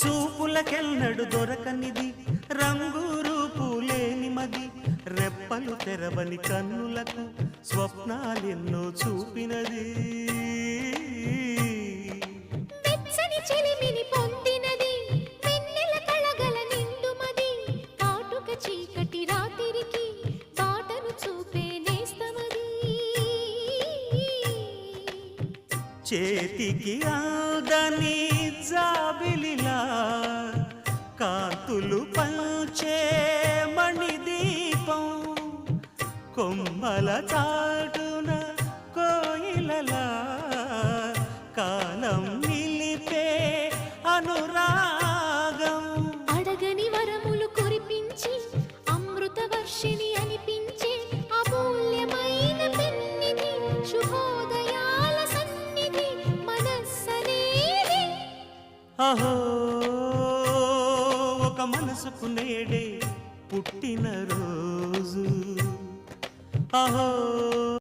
చూపులకెన్నడు దొరకనిది రంగు రూపు లేని మది రెప్పలు తెరవని కన్నులకు స్వప్నాలెన్నో చూపినది వెచ్చని చెలిమిని పొందినది వెన్నెల కళగల నిండుమది కాటుక చీకటి రాత్రికి బాటను చూపే నేస్తమది చేతికి ఆదని జాబిలిలా కాంతులు పంచే మణిదీపం కొమ్మల చాటున కోయిలలా కాలం నిలిపే అనురాగం అడగని వరములు కురిపించి అమృత వర్షిణి అనిపించే అమూల్యమైన పెన్నిధి శుభోదయాల సన్నిధి మనస్సనేది అహో ఒక మనసుకు నేడే పుట్టిన రోజు అహో